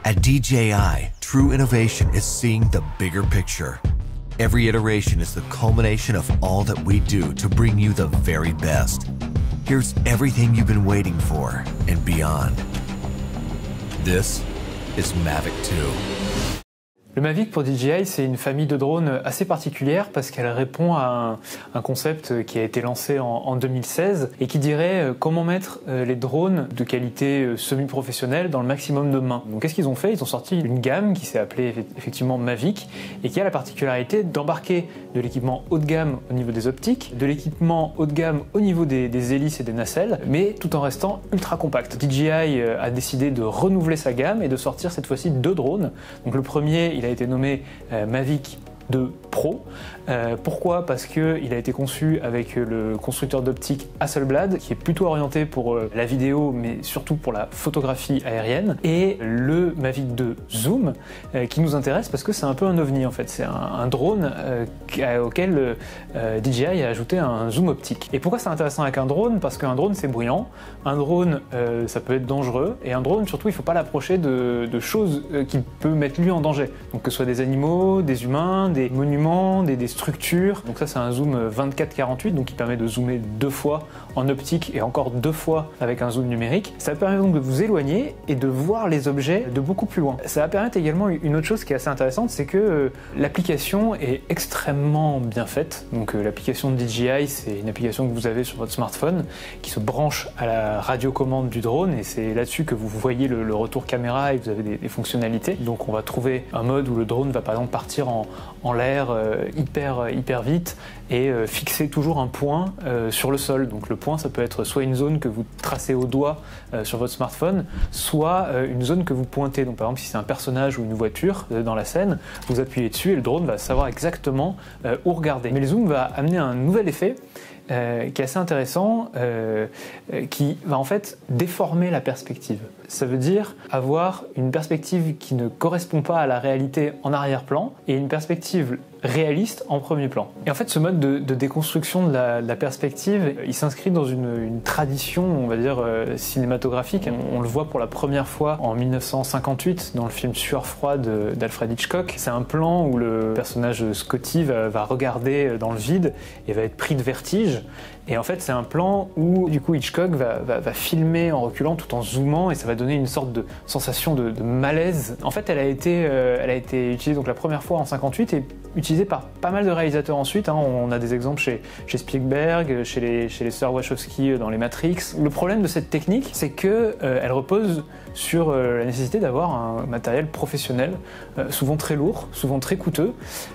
At DJI, true innovation is seeing the bigger picture. Every iteration is the culmination of all that we do to bring you the very best. Here's everything you've been waiting for and beyond. This is Mavic 2. Le Mavic pour DJI, c'est une famille de drones assez particulière parce qu'elle répond à un concept qui a été lancé en 2016 et qui dirait comment mettre les drones de qualité semi-professionnelle dans le maximum de mains. Donc qu'est-ce qu'ils ont fait? Ils ont sorti une gamme qui s'est appelée effectivement Mavic et qui a la particularité d'embarquer de l'équipement haut de gamme au niveau des optiques, de l'équipement haut de gamme au niveau des hélices et des nacelles, mais tout en restant ultra compact. DJI a décidé de renouveler sa gamme et de sortir cette fois-ci 2 drones. Donc le premier, il a été nommé Mavic 2 Pro. Pourquoi? Parce qu'il a été conçu avec le constructeur d'optique Hasselblad, qui est plutôt orienté pour la vidéo, mais surtout pour la photographie aérienne, et le Mavic 2 Zoom, qui nous intéresse parce que c'est un peu un ovni en fait. C'est un drone auquel DJI a ajouté un zoom optique. Et pourquoi c'est intéressant avec un drone? Parce qu'un drone c'est bruyant, un drone ça peut être dangereux, et un drone surtout il ne faut pas l'approcher de choses qui peuvent mettre lui en danger. Donc que ce soit des animaux, des humains, des monuments, des structures. Donc ça c'est un zoom 24-48, donc qui permet de zoomer 2 fois en optique et encore 2 fois avec un zoom numérique. Ça permet donc de vous éloigner et de voir les objets de beaucoup plus loin. Ça va permettre également une autre chose qui est assez intéressante, c'est que l'application est extrêmement bien faite. Donc l'application de DJI, c'est une application que vous avez sur votre smartphone qui se branche à la radiocommande du drone, et c'est là-dessus que vous voyez le retour caméra et vous avez des fonctionnalités. Donc on va trouver un mode où le drone va par exemple partir en l'air hyper vite et fixer toujours un point sur le sol. Donc le point, ça peut être soit une zone que vous tracez au doigt sur votre smartphone, soit une zone que vous pointez. Donc par exemple si c'est un personnage ou une voiture dans la scène, vous appuyez dessus et le drone va savoir exactement où regarder. Mais le zoom va amener un nouvel effet qui est assez intéressant, qui va en fait déformer la perspective. Ça veut dire avoir une perspective qui ne correspond pas à la réalité en arrière-plan et une perspective réaliste en premier plan. Et en fait, ce mode de déconstruction de la perspective, il s'inscrit dans une tradition, on va dire, cinématographique. On le voit pour la première fois en 1958 dans le film Sueur froide d'Alfred Hitchcock. C'est un plan où le personnage Scotty va regarder dans le vide et va être pris de vertige. Et en fait, c'est un plan où du coup Hitchcock va filmer en reculant tout en zoomant, et ça va donner une sorte de sensation de malaise. En fait, elle a été utilisée donc la première fois en 58 et utilisée par pas mal de réalisateurs ensuite. On a des exemples chez Spielberg, chez les sœurs Wachowski dans les Matrix. Le problème de cette technique, c'est que elle repose sur la nécessité d'avoir un matériel professionnel, souvent très lourd, souvent très coûteux,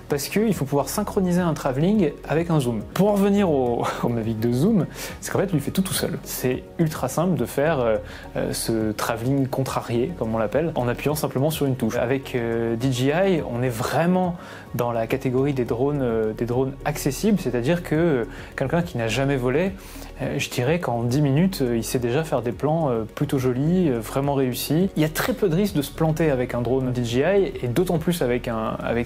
parce qu'il faut pouvoir synchroniser un travelling avec un zoom. Pour en revenir au Mavic de zoom, c'est qu'en fait, lui fait tout seul. C'est ultra simple de faire ce travelling contrarié, comme on l'appelle, en appuyant simplement sur une touche. Avec DJI, on est vraiment dans la catégorie des drones accessibles, c'est-à-dire que quelqu'un qui n'a jamais volé, je dirais qu'en 10 minutes, il sait déjà faire des plans plutôt jolis, vraiment réussis. Il y a très peu de risques de se planter avec un drone DJI, et d'autant plus avec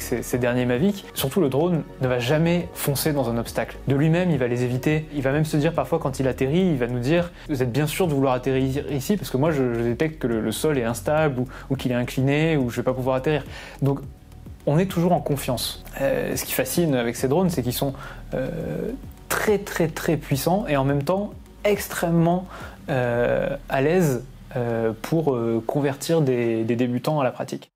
ces derniers Mavic. Surtout, le drone ne va jamais foncer dans un obstacle. De lui-même, il va les éviter. Il va même se dire parfois quand il atterrit, il va nous dire « Vous êtes bien sûr de vouloir atterrir ici parce que moi je détecte que le sol est instable ou qu'il est incliné ou je ne vais pas pouvoir atterrir. » Donc on est toujours en confiance. Ce qui fascine avec ces drones, c'est qu'ils sont très puissants et en même temps extrêmement à l'aise pour convertir des débutants à la pratique.